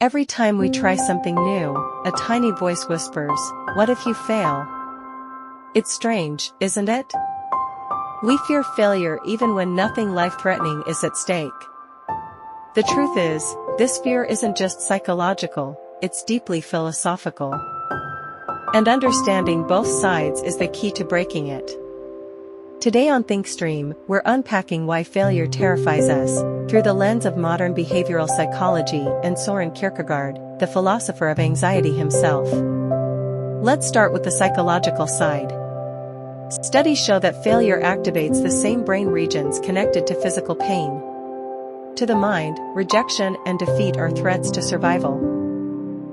Every time we try something new, a tiny voice whispers, "What if you fail?" It's strange, isn't it? We fear failure even when nothing life-threatening is at stake. The truth is, this fear isn't just psychological, it's deeply philosophical. And understanding both sides is the key to breaking it. Today on ThinkStream, we're unpacking why failure terrifies us, through the lens of modern behavioral psychology and Soren Kierkegaard, the philosopher of anxiety himself. Let's start with the psychological side. Studies show that failure activates the same brain regions connected to physical pain. To the mind, rejection and defeat are threats to survival.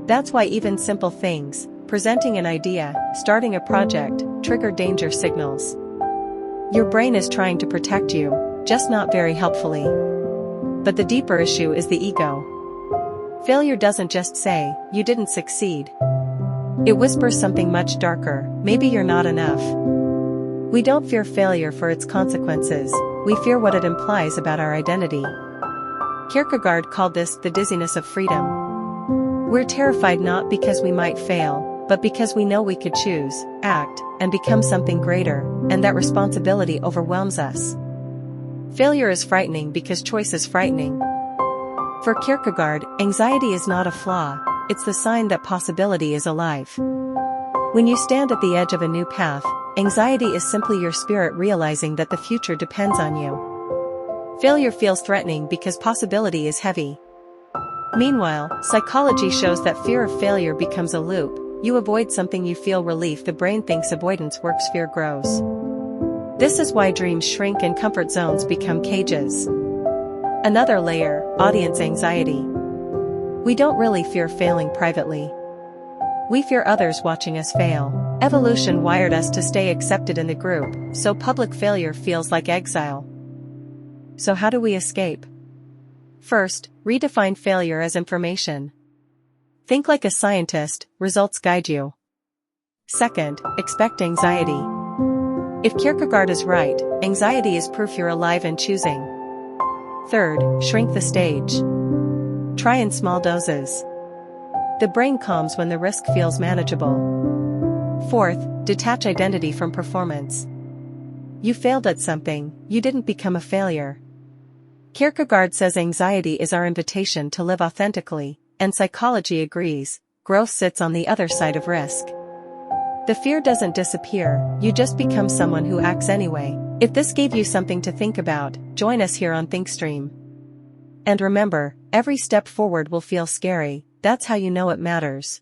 That's why even simple things, presenting an idea, starting a project, trigger danger signals. Your brain is trying to protect you, just not very helpfully. But the deeper issue is the ego. Failure doesn't just say, "You didn't succeed." It whispers something much darker, "Maybe you're not enough." We don't fear failure for its consequences, we fear what it implies about our identity. Kierkegaard called this the dizziness of freedom. We're terrified not because we might fail, but because we know we could choose, act, and become something greater, and that responsibility overwhelms us. Failure is frightening because choice is frightening. For Kierkegaard, anxiety is not a flaw, it's the sign that possibility is alive. When you stand at the edge of a new path, anxiety is simply your spirit realizing that the future depends on you. Failure feels threatening because possibility is heavy. Meanwhile, psychology shows that fear of failure becomes a loop. You avoid something, you feel relief, the brain thinks avoidance works, fear grows. This is why dreams shrink and comfort zones become cages. Another layer, audience anxiety. We don't really fear failing privately. We fear others watching us fail. Evolution wired us to stay accepted in the group, so public failure feels like exile. So how do we escape? First, redefine failure as information. Think like a scientist, results guide you. Second, expect anxiety. If Kierkegaard is right, anxiety is proof you're alive and choosing. Third, shrink the stage. Try in small doses. The brain calms when the risk feels manageable. Fourth, detach identity from performance. You failed at something, you didn't become a failure. Kierkegaard says anxiety is our invitation to live authentically, and psychology agrees, growth sits on the other side of risk. The fear doesn't disappear, you just become someone who acts anyway. If this gave you something to think about, join us here on ThinkStream. And remember, every step forward will feel scary, that's how you know it matters.